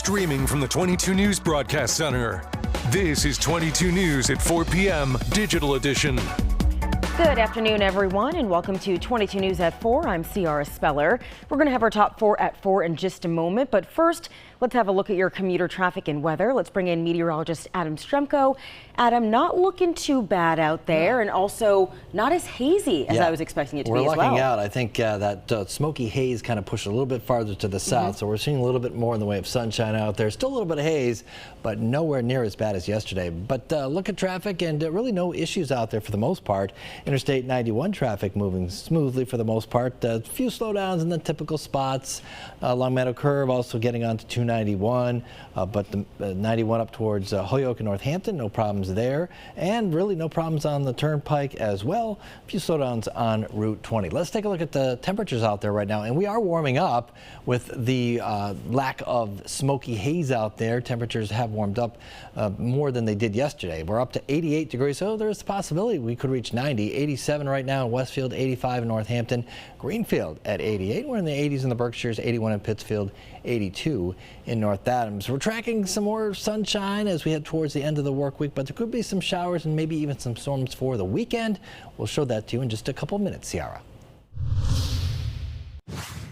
Streaming from the 22 News Broadcast Center. This is 22 News at 4 p.m. Digital Edition. Good afternoon, everyone, and welcome to 22 News at 4. I'm Ciara Speller. We're going to have our top 4 at 4 in just a moment, but first, let's have a look at your commuter traffic and weather. Let's bring in meteorologist Adam Stremko. Adam, not looking too bad out there, and also not as hazy as I was expecting it to be as well. We're lucking out. I think that smoky haze kind of pushed a little bit farther to the south, so we're seeing a little bit more in the way of sunshine out there. Still a little bit of haze, but nowhere near as bad as yesterday. But look at traffic, and really no issues out there for the most part. Interstate 91 traffic moving smoothly for the most part. A few slowdowns in the typical spots. Long Meadow Curve also getting onto 291, but the 91 up towards Holyoke and Northampton, no problems there, and really no problems on the Turnpike as well. A few slowdowns on Route 20. Let's take a look at the temperatures out there right now, and we are warming up with the lack of smoky haze out there. Temperatures have warmed up more than they did yesterday. We're up to 88 degrees, so there's the possibility we could reach 90. 87 right now in Westfield, 85 in Northampton, Greenfield at 88. We're in the 80s in the Berkshires, 81 in Pittsfield, 82 in North Adams. We're tracking some more sunshine as we head towards the end of the work week, but there could be some showers and maybe even some storms for the weekend. We'll show that to you in just a couple minutes, Ciara.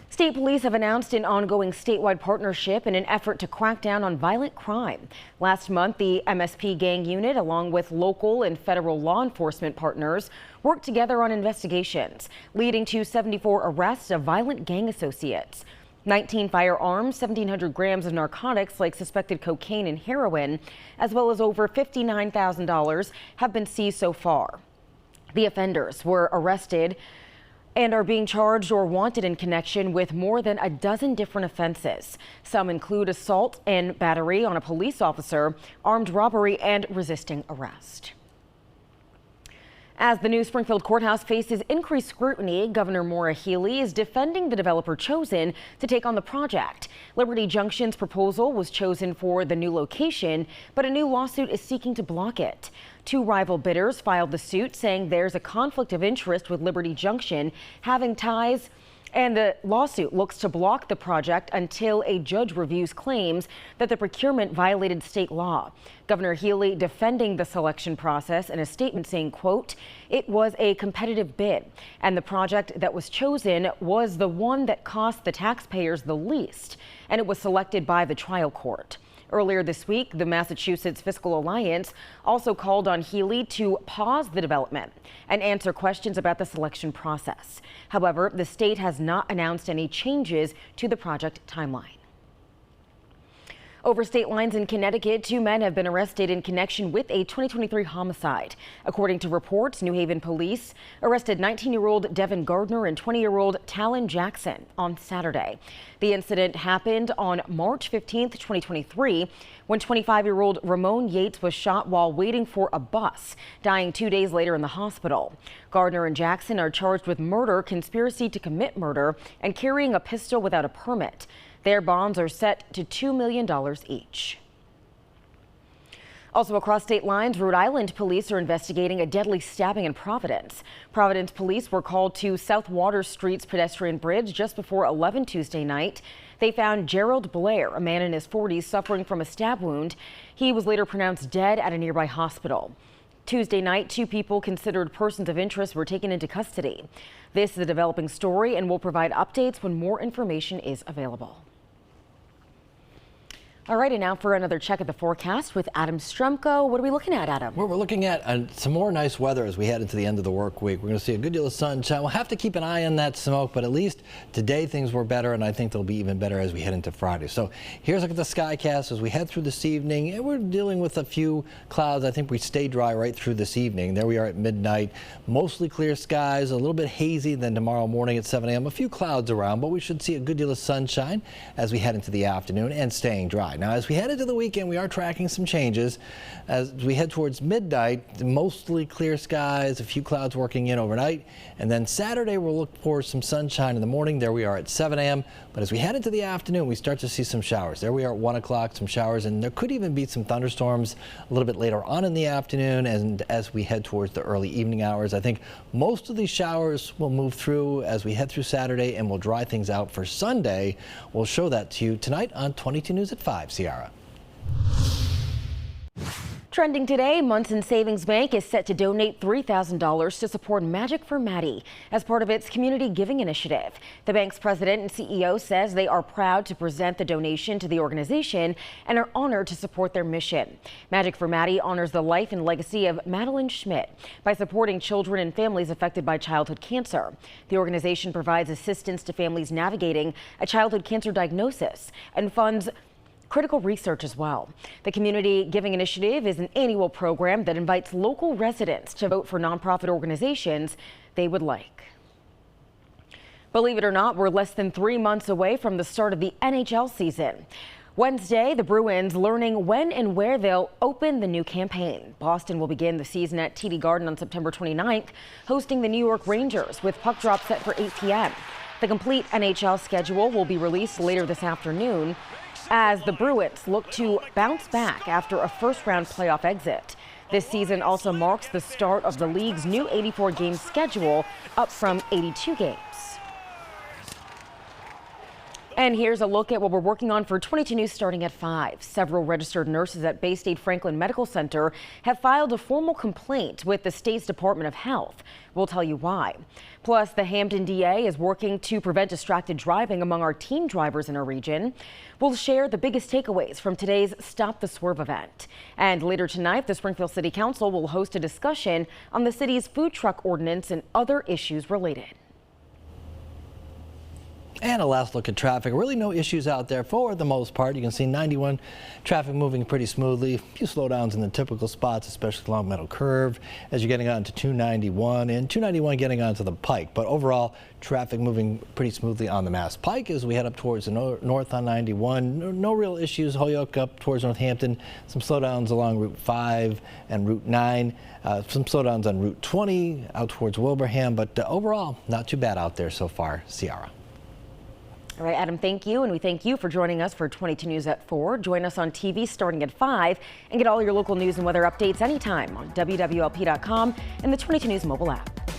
State police have announced an ongoing statewide partnership in an effort to crack down on violent crime. Last month, the MSP gang unit, along with local and federal law enforcement partners, worked together on investigations, leading to 74 arrests of violent gang associates. 19 firearms, 1,700 grams of narcotics like suspected cocaine and heroin, as well as over $59,000 have been seized so far. The offenders were arrested and are being charged or wanted in connection with more than a dozen different offenses. Some include assault and battery on a police officer, armed robbery, and resisting arrest. As the new Springfield courthouse faces increased scrutiny, Governor Maura Healey is defending the developer chosen to take on the project. Liberty Junction's proposal was chosen for the new location, but a new lawsuit is seeking to block it. 2 rival bidders filed the suit, saying there's a conflict of interest with Liberty Junction having ties, and the lawsuit looks to block the project until a judge reviews claims that the procurement violated state law. Governor Healey defending the selection process in a statement saying, quote, "It was a competitive bid, and the project that was chosen was the one that cost the taxpayers the least, and it was selected by the trial court." Earlier this week, the Massachusetts Fiscal Alliance also called on Healey to pause the development and answer questions about the selection process. However, the state has not announced any changes to the project timeline. Over state lines in Connecticut, 2 men have been arrested in connection with a 2023 homicide. According to reports, New Haven police arrested 19-year-old Devin Gardner and 20-year-old Talon Jackson on Saturday. The incident happened on March 15, 2023, when 25-year-old Ramon Yates was shot while waiting for a bus, dying 2 days later in the hospital. Gardner and Jackson are charged with murder, conspiracy to commit murder, and carrying a pistol without a permit. Their bonds are set to $2 million each. Also across state lines, Rhode Island police are investigating a deadly stabbing in Providence. Providence police were called to South Water Street's pedestrian bridge just before 11 Tuesday night. They found Gerald Blair, a man in his 40s, suffering from a stab wound. He was later pronounced dead at a nearby hospital. Tuesday night, 2 people considered persons of interest were taken into custody. This is a developing story, and we'll provide updates when more information is available. All right, and now for another check at the forecast with Adam Stremko. What are we looking at, Adam? Well, we're looking at some more nice weather as we head into the end of the work week. We're going to see a good deal of sunshine. We'll have to keep an eye on that smoke, but at least today things were better, and I think they'll be even better as we head into Friday. So here's a look at the skycast as we head through this evening, and we're dealing with a few clouds. I think we stay dry right through this evening. There we are at midnight. Mostly clear skies, a little bit hazy. Then tomorrow morning at 7 a.m., a few clouds around, but we should see a good deal of sunshine as we head into the afternoon and staying dry. Now, as we head into the weekend, we are tracking some changes. As we head towards midnight, mostly clear skies, a few clouds working in overnight. And then Saturday, we'll look for some sunshine in the morning. There we are at 7 a.m. But as we head into the afternoon, we start to see some showers. There we are at 1 o'clock, some showers, and there could even be some thunderstorms a little bit later on in the afternoon. And as we head towards the early evening hours, I think most of these showers will move through as we head through Saturday, and we'll dry things out for Sunday. We'll show that to you tonight on 22 News at 5. 5. Ciara. Trending today, Munson Savings Bank is set to donate $3,000 to support Magic for Maddie as part of its community giving initiative. The bank's president and CEO says they are proud to present the donation to the organization and are honored to support their mission. Magic for Maddie honors the life and legacy of Madeline Schmidt by supporting children and families affected by childhood cancer. The organization provides assistance to families navigating a childhood cancer diagnosis and funds critical research as well. The Community Giving Initiative is an annual program that invites local residents to vote for nonprofit organizations they would like. Believe it or not, we're less than 3 months away from the start of the NHL season. Wednesday, the Bruins learning when and where they'll open the new campaign. Boston will begin the season at TD Garden on September 29th, hosting the New York Rangers with puck drop set for 8 p.m. The complete NHL schedule will be released later this afternoon as the Bruins look to bounce back after a first-round playoff exit. This season also marks the start of the league's new 84-game schedule, up from 82 games. And here's a look at what we're working on for 22 News starting at 5. Several registered nurses at Bay State Franklin Medical Center have filed a formal complaint with the state's Department of Health. We'll tell you why. Plus, the Hampton DA is working to prevent distracted driving among our teen drivers in our region. We'll share the biggest takeaways from today's Stop the Swerve event. And later tonight, the Springfield City Council will host a discussion on the city's food truck ordinance and other issues related. And a last look at traffic. Really no issues out there for the most part. You can see 91 traffic moving pretty smoothly. A few slowdowns in the typical spots, especially along Meadow Curve as you're getting on to 291 and 291 getting onto the Pike. But overall, traffic moving pretty smoothly on the Mass Pike as we head up towards the north on 91. No real issues. Holyoke up towards Northampton. Some slowdowns along Route 5 and Route 9. Some slowdowns on Route 20 out towards Wilbraham. But overall, not too bad out there so far. Ciara. All right, Adam, thank you. And we thank you for joining us for 22 News at 4. Join us on TV starting at 5 and get all your local news and weather updates anytime on wwlp.com and the 22 News mobile app.